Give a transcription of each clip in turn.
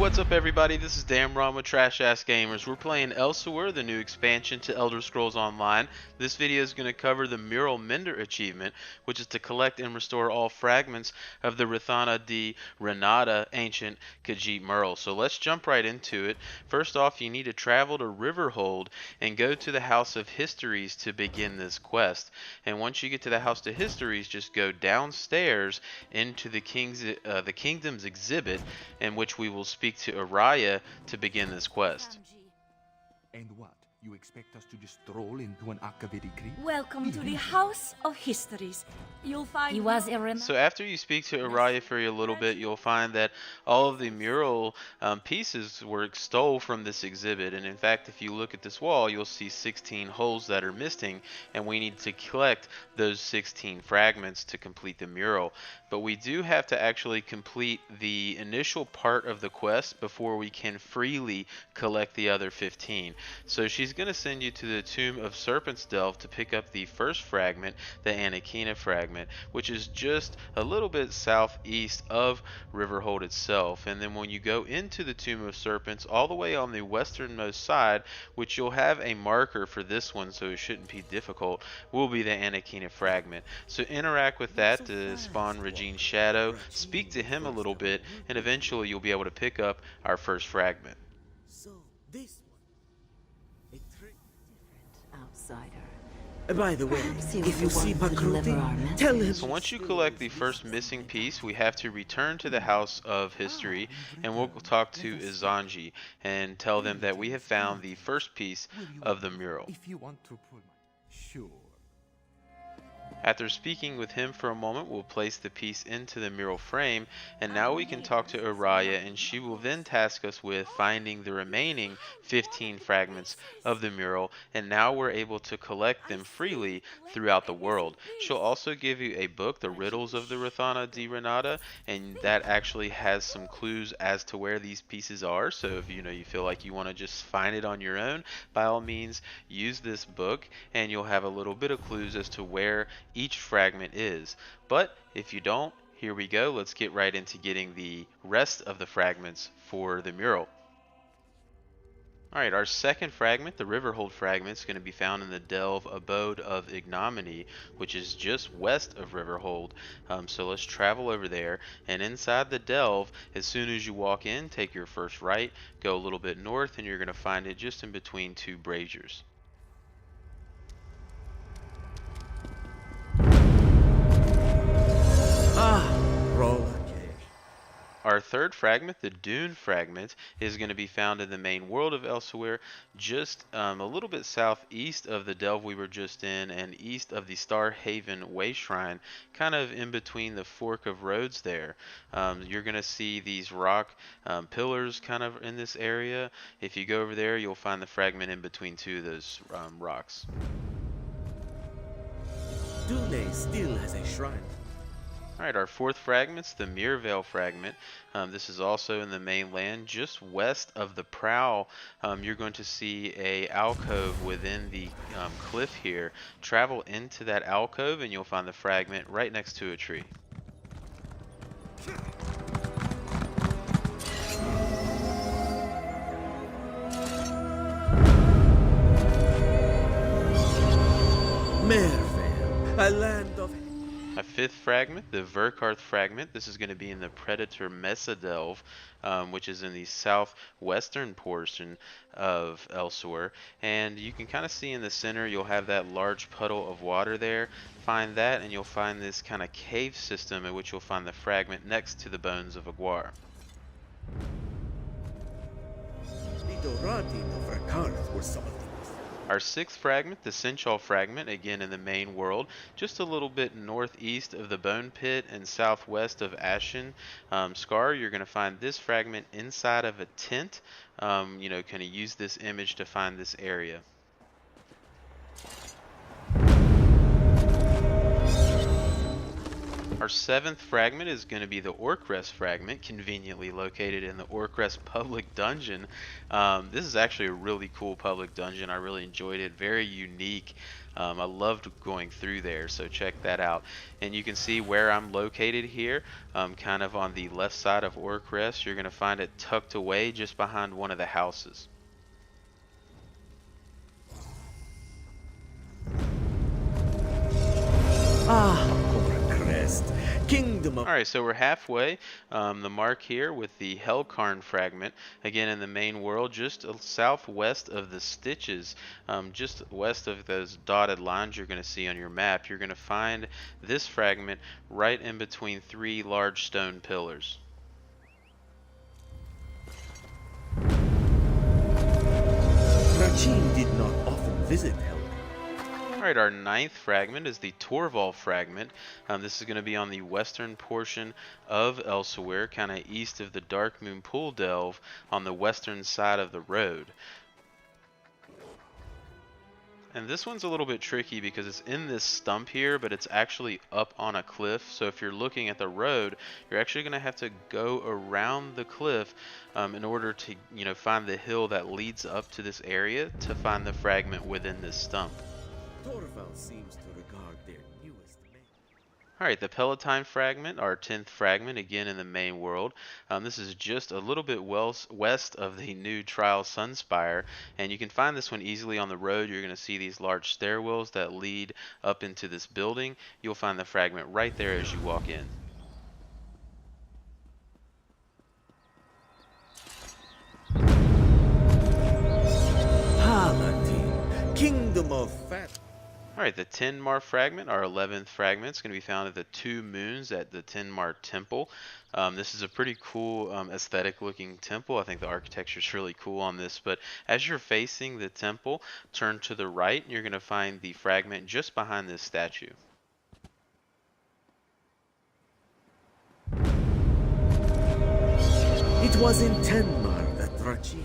What's up everybody, this is Damron with Trash Ass Gamers. We're playing Elsweyr, the new expansion to Elder Scrolls Online. This video is going to cover the Mural Mender Achievement, which is to collect and restore all fragments of the Rithana di Renata ancient Khajiit Mural. So let's jump right into it. First off, you need to travel to Riverhold and go to the House of Histories to begin this quest. And once you get to the House of Histories, just go downstairs into the Kingdom's exhibit, in which we will speak to Araya to begin this quest. And what? You expect us to just stroll into an Akaviri Creek? Welcome to the House of Histories. You'll find He was a So after you speak to Araya for a little bit, you'll find that all of the mural pieces were stole from this exhibit. And in fact, if you look at this wall, you'll see 16 holes that are missing, and we need to collect those 16 fragments to complete the mural. But we do have to actually complete the initial part of the quest before we can freely collect the other 15. So she's going to send you to the Tomb of Serpents Delve to pick up the first fragment, the Anequina Fragment, which is just a little bit southeast of Riverhold itself. And then when you go into the Tomb of Serpents, all the way on the westernmost side, which you'll have a marker for this one so it shouldn't be difficult, will be the Anequina Fragment. So interact with that to spawn Regine's Shadow, speak to him a little bit, and eventually you'll be able to pick up our first fragment. So this one, outsider. by the way, Perhaps he was if you the see one to deliver our Bakruti, message. tell him. So once you collect the first missing piece, we have to return to the House of History, and we'll talk to Izanji and tell them that we have found the first piece of the mural. If you want to pull my... Sure. After speaking with him for a moment, we'll place the piece into the mural frame, and now we can talk to Araya, and she will then task us with finding the remaining 15 fragments of the mural, and now we're able to collect them freely throughout the world. She'll also give you a book, The Riddles of the Rithana di Renata, and that actually has some clues as to where these pieces are. So if you feel like you want to just find it on your own, by all means use this book, and you'll have a little bit of clues as to where each fragment is. But if you don't, here we go. Let's get right into getting the rest of the fragments for the mural. Alright, our second fragment, the Riverhold Fragment, is going to be found in the Delve Abode of Ignominy, which is just west of Riverhold. So let's travel over there, and inside the Delve, as soon as you walk in, take your first right, go a little bit north, and you're going to find it just in between two braziers. Our third fragment, the Dune Fragment, is going to be found in the main world of Elsweyr, just a little bit southeast of the delve we were just in, and east of the Star Haven Way Shrine, kind of in between the fork of roads there. You're going to see these rock pillars kind of in this area. If you go over there, you'll find the fragment in between two of those rocks. Dune still has a shrine. Alright, our fourth fragment's the Meirvale Fragment. This is also in the mainland, just west of the prow. You're going to see a alcove within the cliff here. Travel into that alcove and you'll find the fragment right next to a tree. Meirvale, a land of... A fifth fragment, the Verkarth Fragment. This is going to be in the Predator Mesa Delve, which is in the southwestern portion of Elsweyr. And you can kind of see in the center, you'll have that large puddle of water there. Find that, and you'll find this kind of cave system in which you'll find the fragment next to the bones of Aguar. The Dorati of Verkarth were some of these. Our sixth fragment, the Senchal Fragment, again in the main world, just a little bit northeast of the Bone Pit and southwest of Ashen Scar. You're going to find this fragment inside of a tent. Kind of use this image to find this area. Our seventh fragment is going to be the Orcrest Fragment, conveniently located in the Orcrest public dungeon. This is actually a really cool public dungeon. I really enjoyed it. Very unique. I loved going through there, so check that out. And you can see where I'm located here, kind of on the left side of Orcrest. You're going to find it tucked away just behind one of the houses. Orcrest, Kingdom of... Alright, so we're halfway. The mark here with the Helkarn Fragment, again in the main world, just southwest of the stitches, just west of those dotted lines you're going to see on your map. You're going to find this fragment right in between 3 large stone pillars. Rachin did not often visit Helkarn. Alright, our 9th fragment is the Torval Fragment. This is going to be on the western portion of Elsweyr, kind of east of the Dark Moon Pool Delve, on the western side of the road. And this one's a little bit tricky because it's in this stump here, but it's actually up on a cliff. So if you're looking at the road, you're actually going to have to go around the cliff in order to, find the hill that leads up to this area to find the fragment within this stump. Torval seems to regard their newest mate. Alright, the Pellitine Fragment, our 10th fragment, again in the main world. This is just a little bit west of the new Trial Sunspire, and you can find this one easily on the road. You're going to see these large stairwells that lead up into this building. You'll find the fragment right there as you walk in. Pellitine, Kingdom of Fat. Alright, the Tenmar Fragment, our 11th fragment, is going to be found at the 2 moons at the Tenmar Temple. This is a pretty cool aesthetic looking temple. I think the architecture is really cool on this, but as you're facing the temple, turn to the right and you're going to find the fragment just behind this statue. It was in Tenmar that Rachin.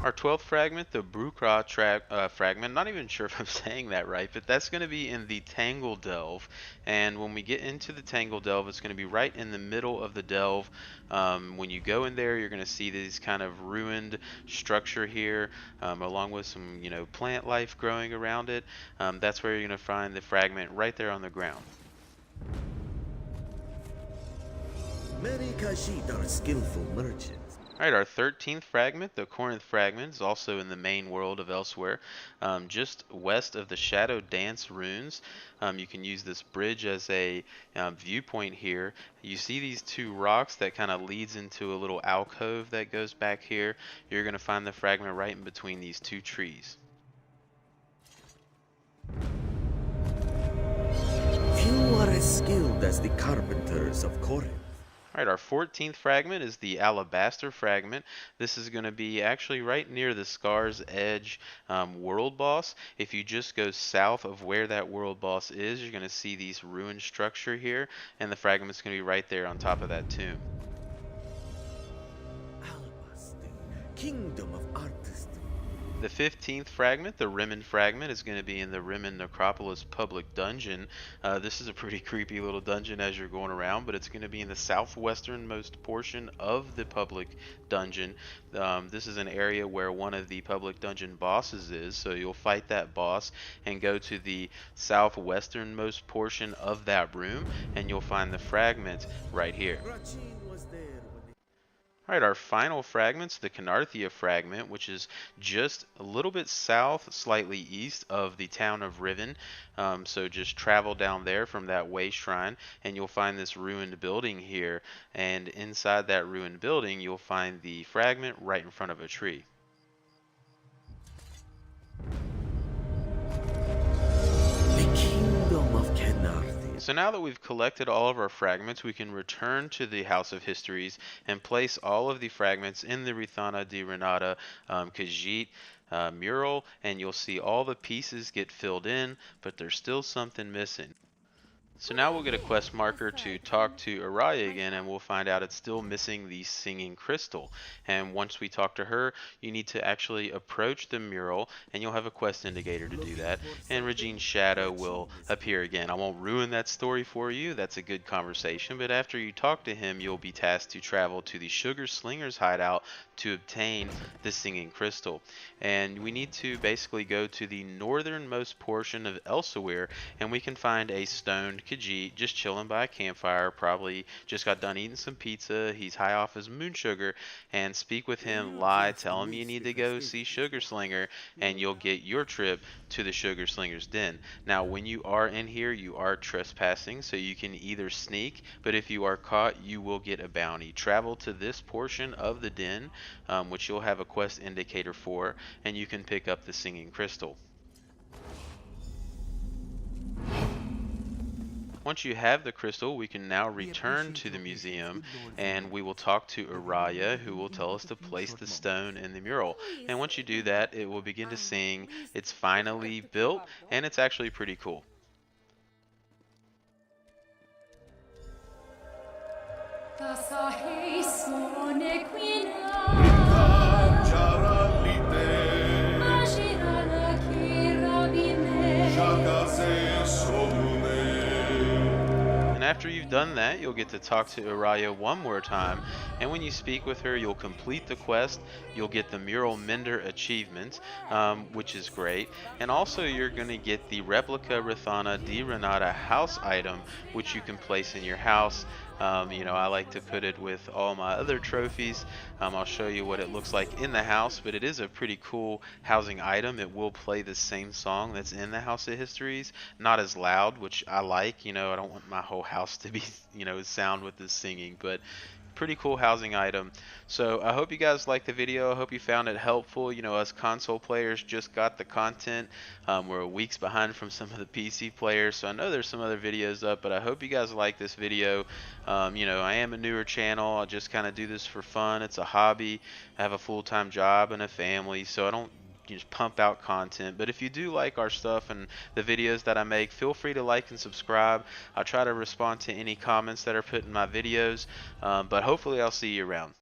Our 12th fragment, the Bruk'ra Fragment, not even sure if I'm saying that right, but that's going to be in the Tangle Delve. And when we get into the Tangle Delve, it's going to be right in the middle of the delve. When you go in there, you're going to see these kind of ruined structure here, along with some, plant life growing around it. That's where you're going to find the fragment right there on the ground. Many Khajiit are skillful merchants. Alright, our 13th fragment, the Corinthe Fragment, is also in the main world of Elsweyr, just west of the Shadow Dance runes. You can use this bridge as a viewpoint here. You see these 2 rocks that kind of leads into a little alcove that goes back here. You're going to find the fragment right in between these 2 trees. Few are as skilled as the carpenters of Corinthe. Alright, our 14th fragment is the Alabster Fragment. This is going to be actually right near the Scar's Edge world boss. If you just go south of where that world boss is, you're going to see these ruined structure here, and the fragment is going to be right there on top of that tomb. Alabster, Kingdom of Artistry. The 15th fragment, the Rimmen Fragment, is going to be in the Rimmen Necropolis public dungeon. This is a pretty creepy little dungeon as you're going around, but it's going to be in the southwesternmost portion of the public dungeon. This is an area where one of the public dungeon bosses is, so you'll fight that boss and go to the southwesternmost portion of that room, and you'll find the fragment right here. Rachin was there when they... Alright, our final fragment's the Khenarthia Fragment, which is just a little bit south, slightly east of the town of Rimmen. So just travel down there from that way shrine, and you'll find this ruined building here. And inside that ruined building, you'll find the fragment right in front of a tree. The Kingdom of Khenarthia. So now that we've collected all of our fragments, we can return to the House of Histories and place all of the fragments in the Rithana di Renata Khajiit mural, and you'll see all the pieces get filled in, but there's still something missing. So now we'll get a quest marker to talk to Araya again, and we'll find out it's still missing the singing crystal. And once we talk to her, you need to actually approach the mural, and you'll have a quest indicator to do that. And Regine's shadow will appear again. I won't ruin that story for you. That's a good conversation. But after you talk to him, you'll be tasked to travel to the Sugar Slinger's hideout to obtain the singing crystal. And we need to basically go to the northernmost portion of Elsweyr, and we can find a stoned Khajiit just chilling by a campfire, probably just got done eating some pizza, he's high off his moon sugar, and speak with him, lie, tell him you need to go see Sugar Slinger, and you'll get your trip to the Sugar Slinger's den. Now when you are in here, you are trespassing, so you can either sneak, but if you are caught, you will get a bounty. Travel to this portion of the den, which you'll have a quest indicator for, and you can pick up the singing crystal. Once you have the crystal, we can now return to the museum, and we will talk to Araya, who will tell us to place the stone in the mural. And once you do that, it will begin to sing. It's finally built, and it's actually pretty cool. And after you've done that, you'll get to talk to Araya one more time, and when you speak with her, you'll complete the quest. You'll get the Mural Mender Achievement, which is great, and also you're going to get the Replica Rithana di Renata house item, which you can place in your house. You know, I like to put it with all my other trophies. I'll show you what it looks like in the house, but it is a pretty cool housing item. It will play the same song that's in the House of Histories, not as loud, which I like. You know, I don't want my whole house to be, you know, sound with the singing, but pretty cool housing item. So I hope you guys liked the video. I hope you found it helpful. You know, us console players just got the content. We're weeks behind from some of the PC players, so I know there's some other videos up, but I hope you guys like this video. You know, I am a newer channel. I just kind of do this for fun. It's a hobby. I have a full-time job and a family, so I don't just pump out content. But if you do like our stuff and the videos that I make, feel free to like and subscribe. I'll try to respond to any comments that are put in my videos, but hopefully I'll see you around.